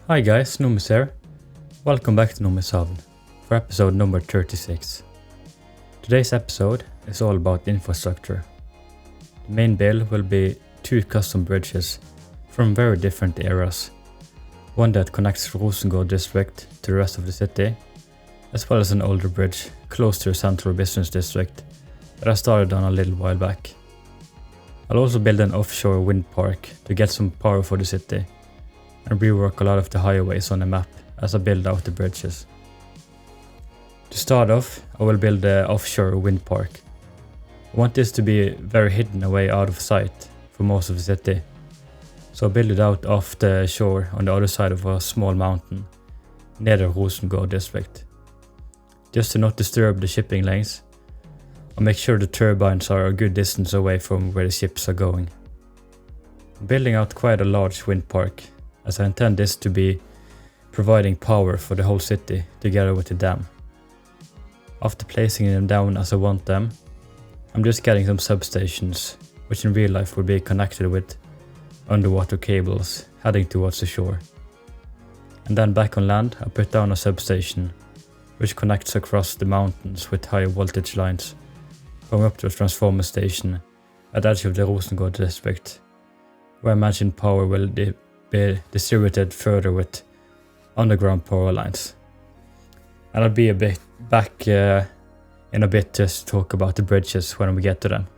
Hi guys, Nomis here. Welcome back to Nomishavn for episode number 36. Today's episode is all about infrastructure. The main build will be two custom bridges from very different eras. One that connects Rosengård district to the rest of the city, as well as an older bridge close to the central business district that I started on a little while back. I'll also build an offshore wind park to get some power for the city and rework a lot of the highways on the map as I build out the bridges. To start off, I will build the Offshore Windpark. I want this to be very hidden away out of sight for most of the city, so I build it out off the shore on the other side of a small mountain near the Rosengård district. Just to not disturb the shipping lanes, I'll make sure the turbines are a good distance away from where the ships are going. I'm building out quite a large wind park, as I intend this to be providing power for the whole city together with the dam. After placing them down as I want them, I'm just getting some substations, which in real life will be connected with underwater cables heading towards the shore. And then back on land, I put down a substation, which connects across the mountains with high voltage lines, going up to a transformer station at the edge of the Rosengård district, where I imagine power will be distributed further with underground power lines. And I'll be a bit back in a bit just to talk about the bridges when we get to them.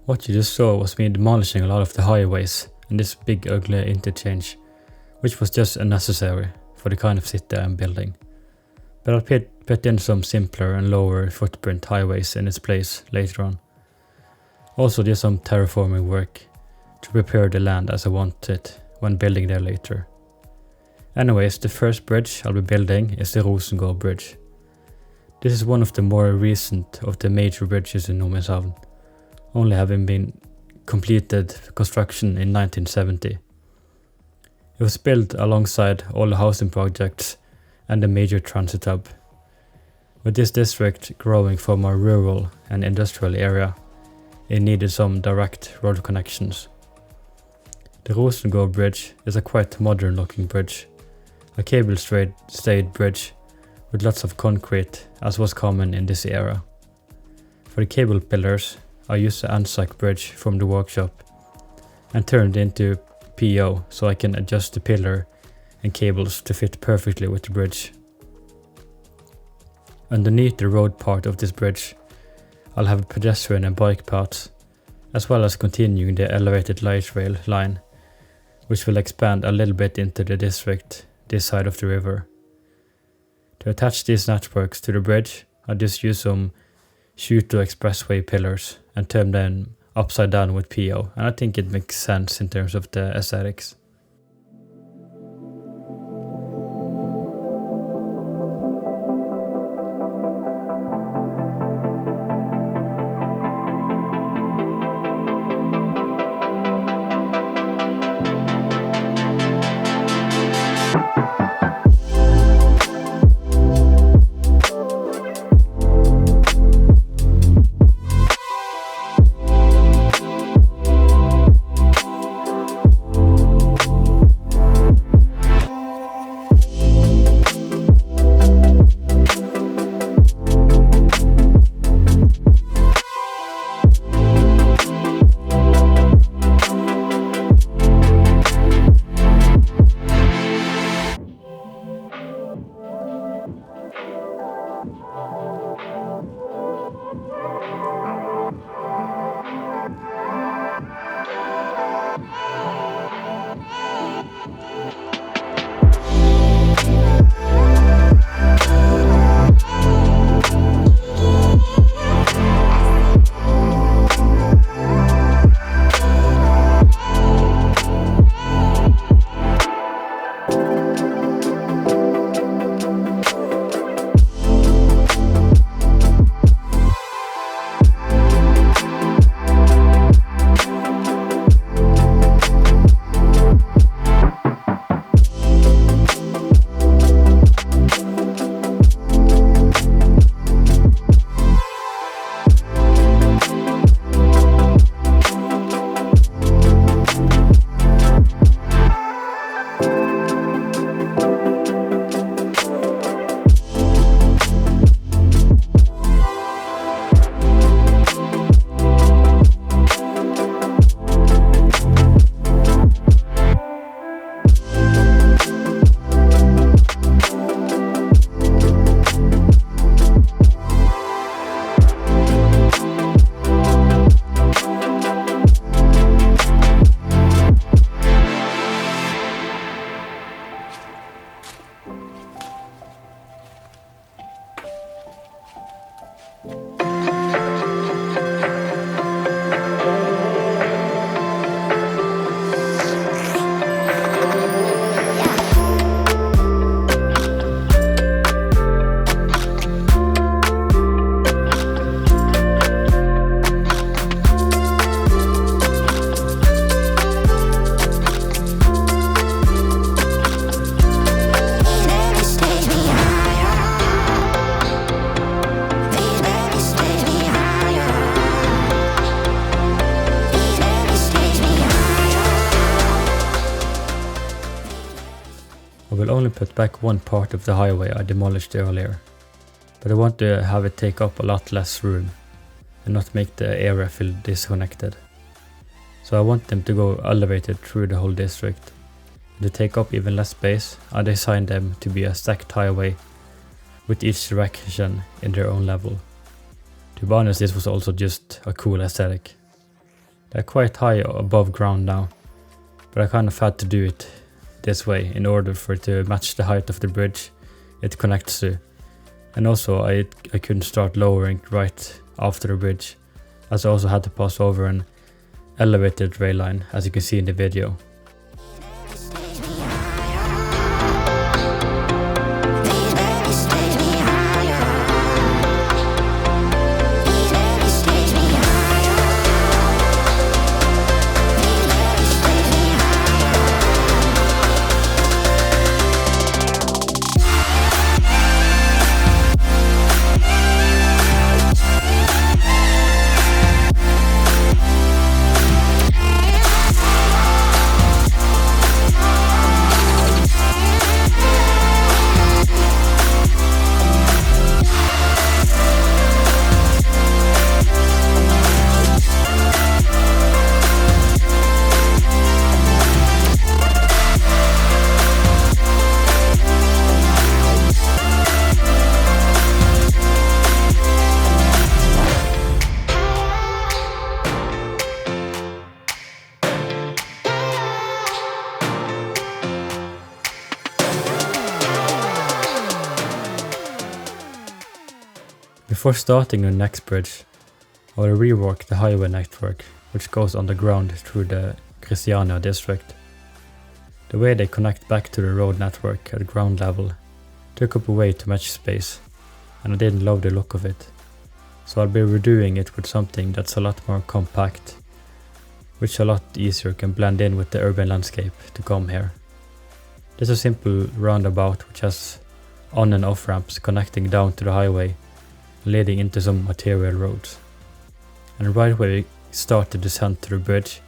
What you just saw was me demolishing a lot of the highways in this big ugly interchange, which was just unnecessary for the kind of city I'm building. But I'll put in some simpler and lower footprint highways in its place later on. Also just some terraforming work to prepare the land as I want it when building there later. Anyways, the first bridge I'll be building is the Rosengård Bridge. This is one of the more recent of the major bridges in Nomishavn, only having been completed construction in 1970. It was built alongside all the housing projects and the major transit hub. With this district growing from a rural and industrial area, it needed some direct road connections. The Rosengård Bridge is a quite modern looking bridge, a cable-stayed bridge with lots of concrete as was common in this era. For the cable pillars, I used the Anzac bridge from the workshop and turned it into PO so I can adjust the pillar and cables to fit perfectly with the bridge. Underneath the road part of this bridge, I'll have a pedestrian and bike paths, as well as continuing the elevated light rail line, which will expand a little bit into the district this side of the river. To attach these networks to the bridge, I just use some Shuto expressway pillars and turn them upside down with PO, and I think it makes sense in terms of the aesthetics. only put back one part of the highway I demolished earlier, but I want to have it take up a lot less room and not make the area feel disconnected. So I want them to go elevated through the whole district. To take up even less space, I designed them to be a stacked highway with each direction in their own level. To be honest, this was also just a cool aesthetic. They're quite high above ground now, but I kind of had to do it this way in order for it to match the height of the bridge it connects to. And also I couldn't start lowering right after the bridge, as I also had to pass over an elevated rail line, as you can see in the video. Before starting the next bridge, I will rework the highway network which goes underground through the Kristiania district. The way they connect back to the road network at ground level took up way too much space, and I didn't love the look of it, so I'll be redoing it with something that's a lot more compact, which a lot easier can blend in with the urban landscape to come here. There's a simple roundabout which has on and off ramps connecting down to the highway, leading into some material roads. And right when we start the descent to the bridge,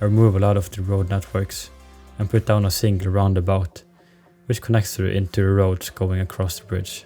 I remove a lot of the road networks and put down a single roundabout which connects into the roads going across the bridge.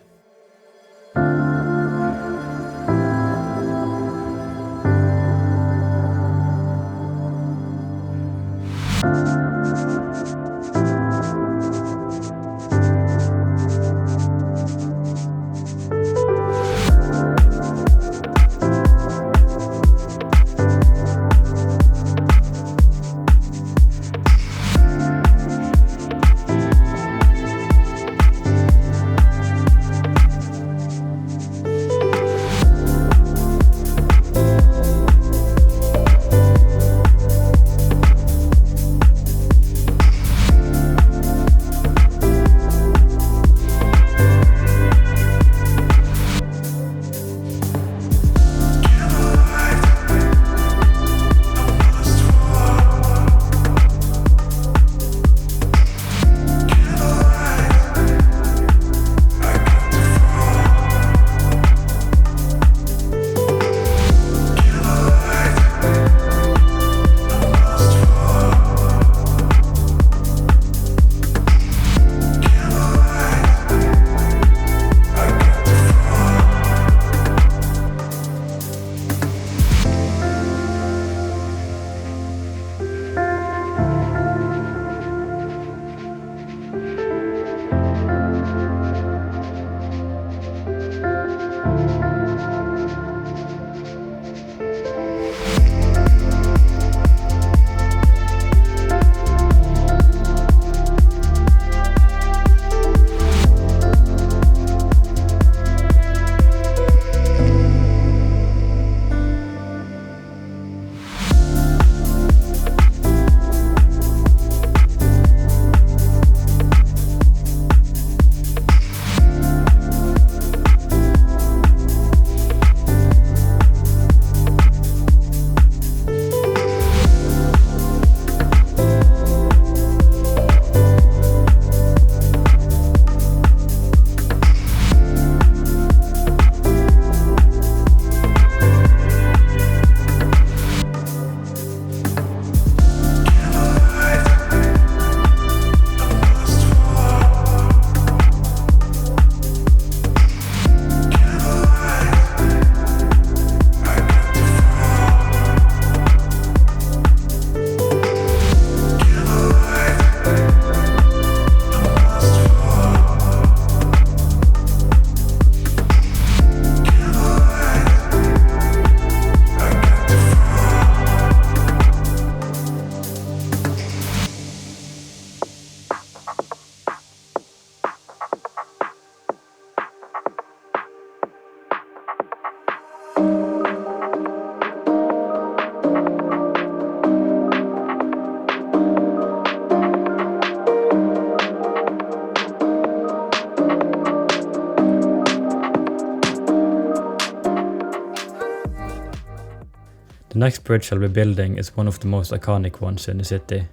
The next bridge I'll be building is one of the most iconic ones in the city,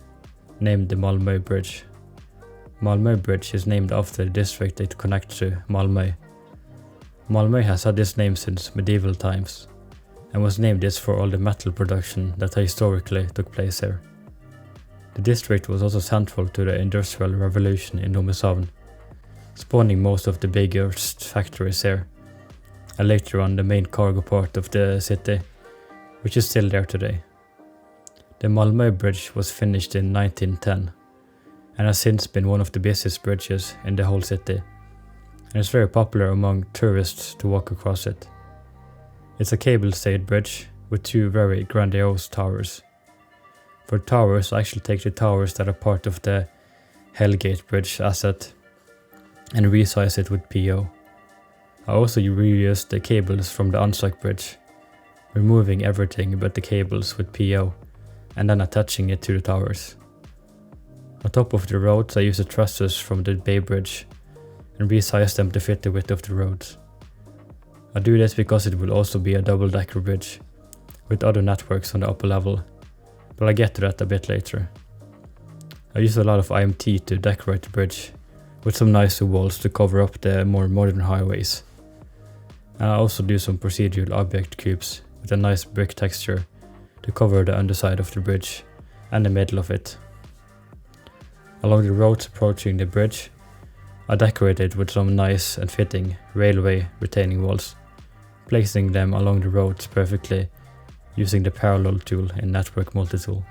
named the Malmö Bridge. Malmö Bridge is named after the district it connects to, Malmö. Malmö has had this name since medieval times, and was named this for all the metal production that historically took place here. The district was also central to the Industrial Revolution in Nomishavn, spawning most of the biggest factories here, and later on the main cargo port of the city, which is still there today. The Malmö Bridge was finished in 1910, and has since been one of the busiest bridges in the whole city, and is very popular among tourists to walk across it. It's a cable-stayed bridge with two very grandiose towers. For towers, I actually take the towers that are part of the Hellgate Bridge asset and resize it with PO. I also reuse the cables from the Ansak Bridge, removing everything but the cables with PO and then attaching it to the towers. On top of the roads, I use the trusses from the Bay Bridge and resize them to fit the width of the roads. I do this because it will also be a double-decker bridge with other networks on the upper level, but I'll get to that a bit later. I use a lot of IMT to decorate the bridge, with some nicer walls to cover up the more modern highways. And I also do some procedural object cubes with a nice brick texture to cover the underside of the bridge and the middle of it. Along the roads approaching the bridge, I decorate it with some nice and fitting railway retaining walls, placing them along the roads perfectly using the parallel tool in Network Multitool.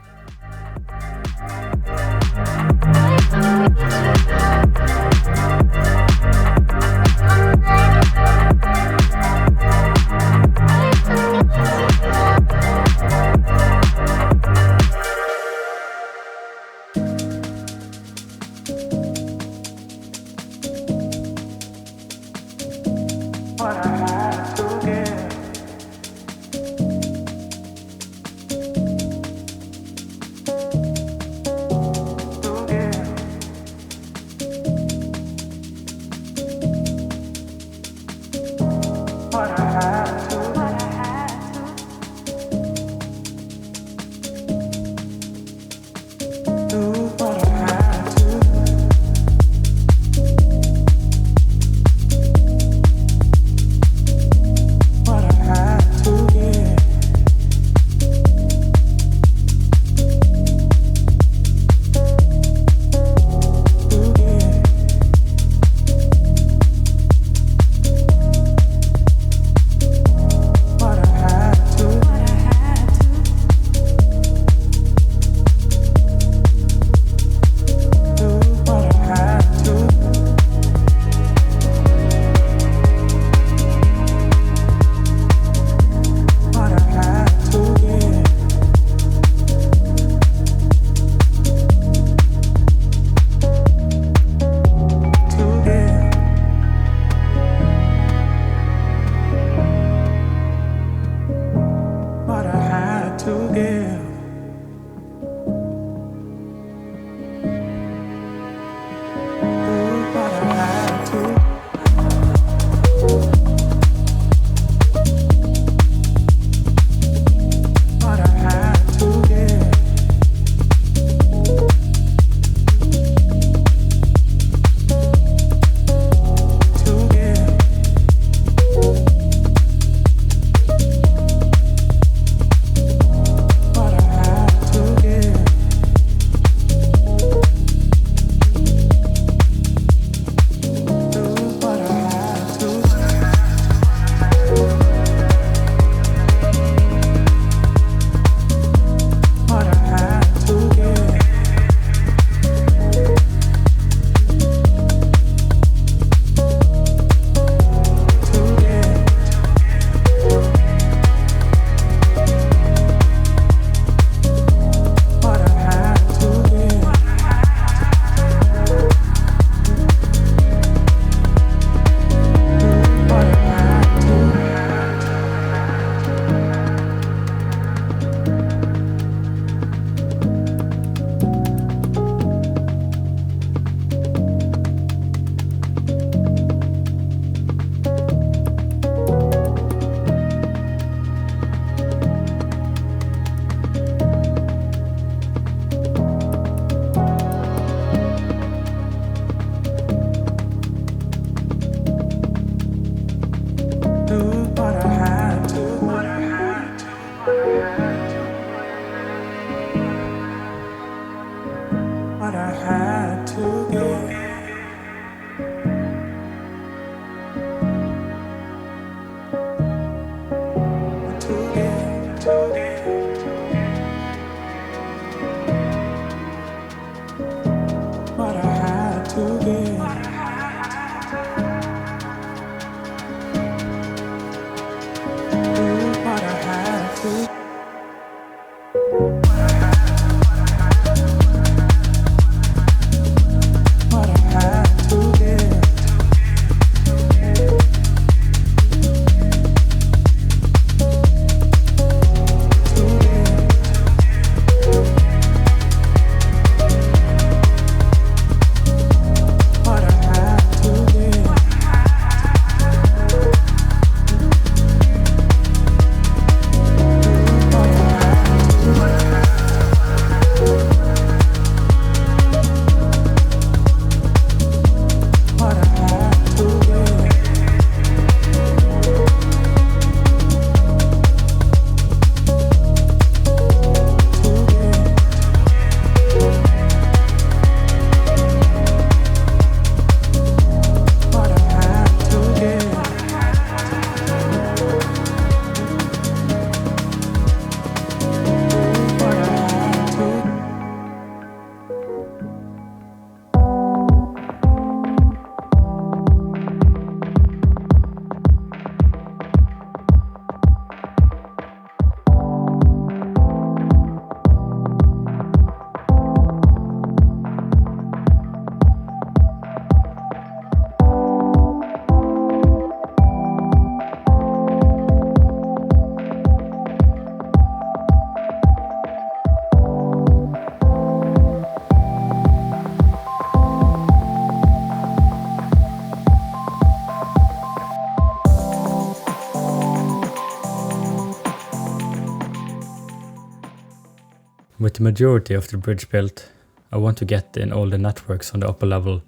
With the majority of the bridge built, I want to get in all the networks on the upper level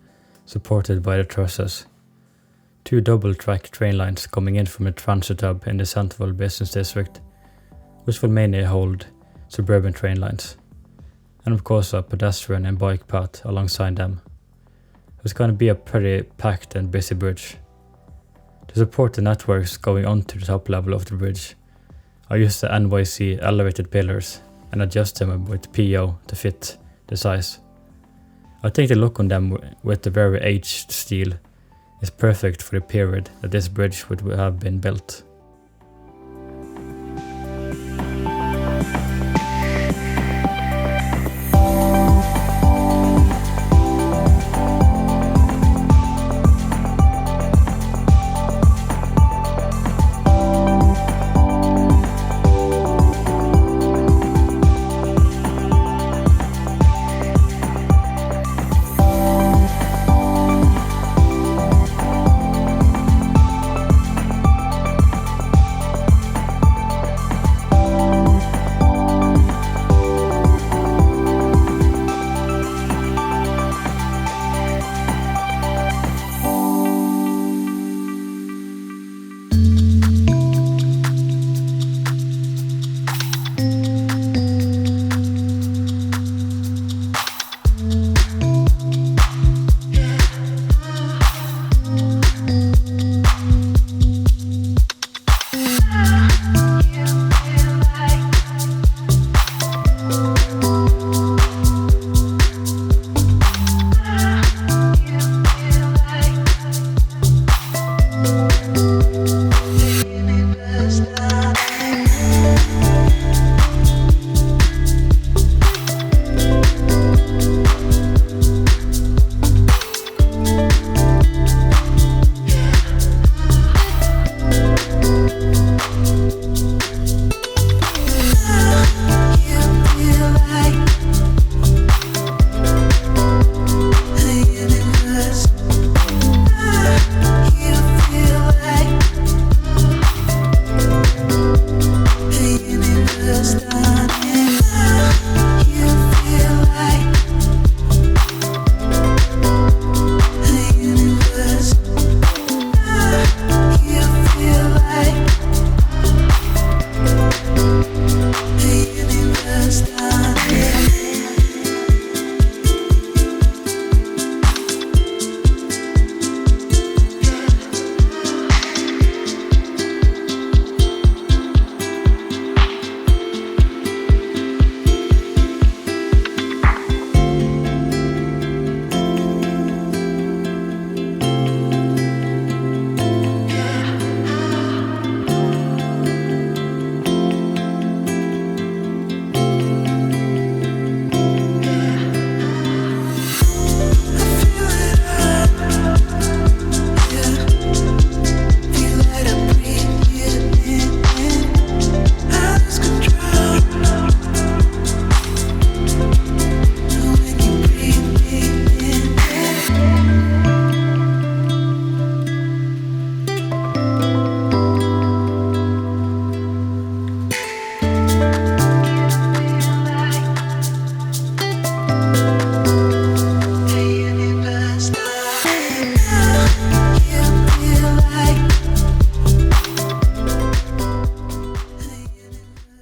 supported by the trusses. 2 double-track train lines coming in from a transit hub in the central business district, which will mainly hold suburban train lines, and of course a pedestrian and bike path alongside them. It's going to be a pretty packed and busy bridge. To support the networks going onto the top level of the bridge, I use the NYC elevated pillars and adjust them with PO to fit the size. I think the look on them with the very aged steel is perfect for the period that this bridge would have been built.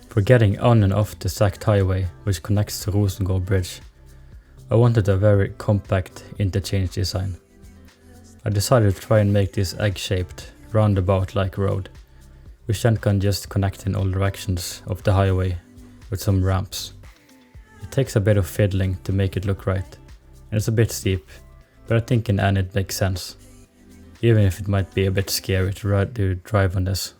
For getting on and off the sacked highway which connects to Rosengård Bridge, I wanted a very compact interchange design. I decided to try and make this egg-shaped, roundabout-like road, which then can just connect in all directions of the highway with some ramps. It takes a bit of fiddling to make it look right, and it's a bit steep, but I think in the end it makes sense, even if it might be a bit scary to drive on this.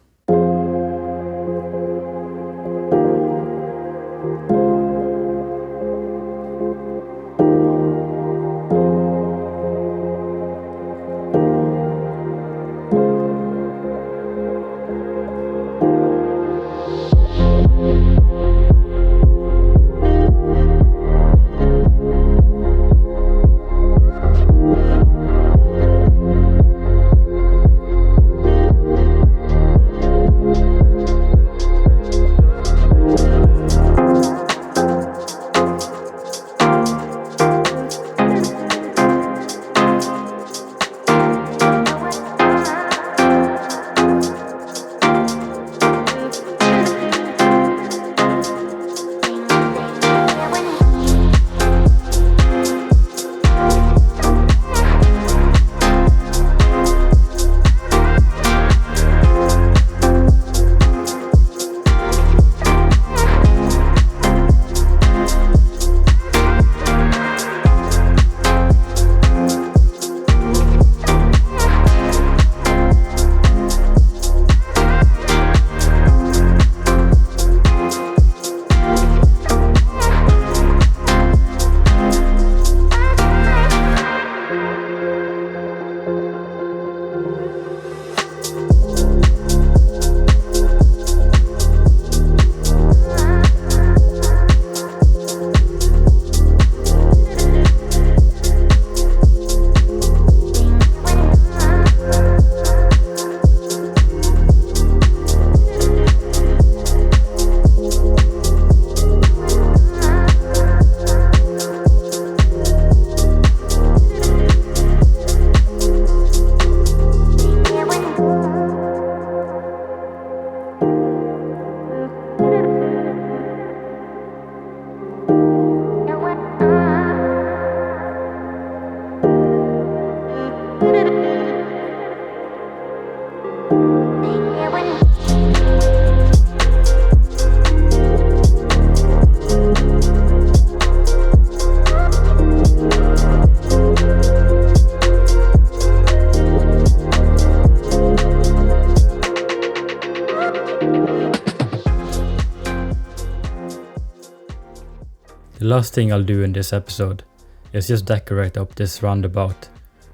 The last thing I'll do in this episode is just decorate up this roundabout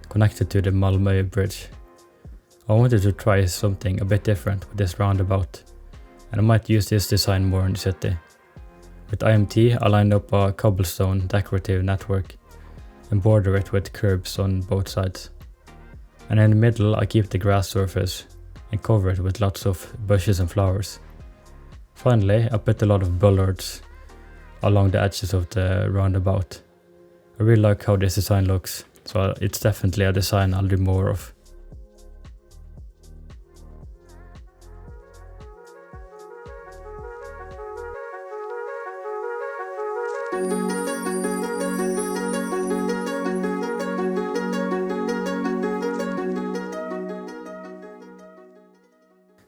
connected to the Malmö bridge. I wanted to try something a bit different with this roundabout, and I might use this design more in the city. With IMT, I lined up a cobblestone decorative network and border it with curbs on both sides. And in the middle I keep the grass surface and cover it with lots of bushes and flowers. Finally, I put a lot of bollards along the edges of the roundabout. I really like how this design looks, so it's definitely a design I'll do more of.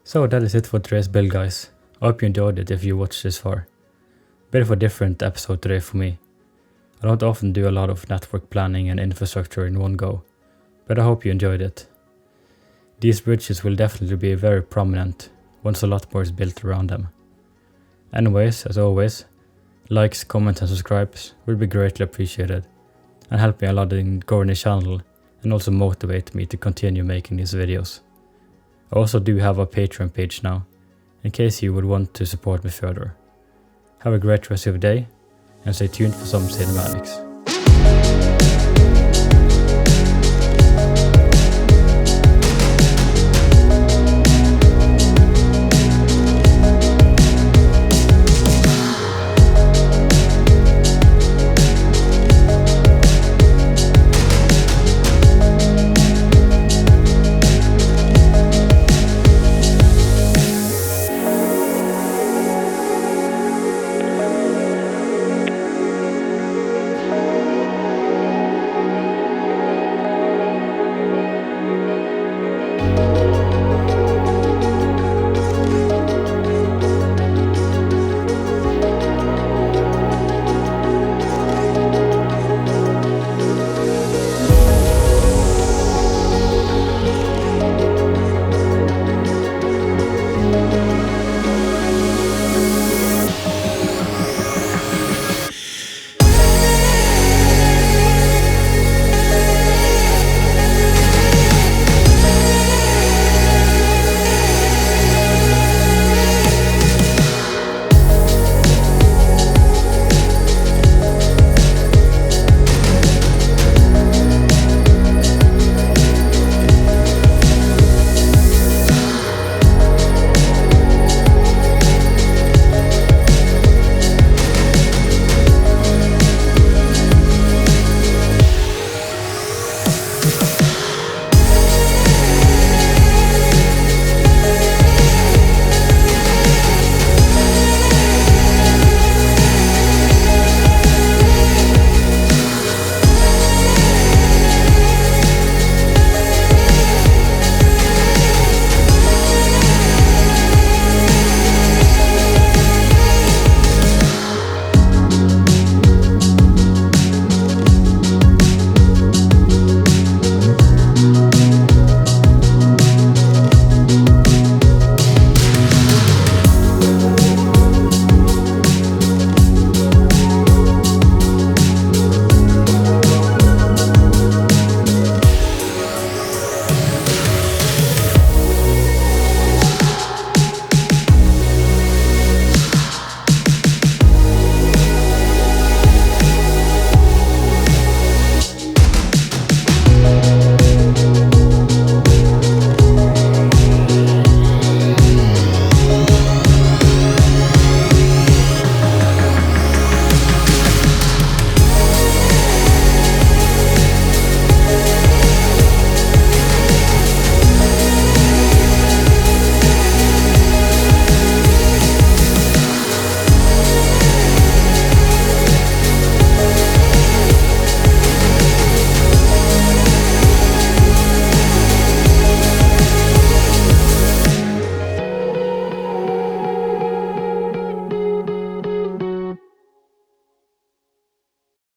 So that is it for today's build, guys. I hope you enjoyed it if you watched this far. Bit of a different episode today for me. I don't often do a lot of network planning and infrastructure in one go, but I hope you enjoyed it. These bridges will definitely be very prominent once a lot more is built around them. Anyways, as always, likes, comments and subscribes would be greatly appreciated and help me a lot in growing the channel and also motivate me to continue making these videos. I also do have a Patreon page now, in case you would want to support me further. Have a great rest of your day, and stay tuned for some cinematics.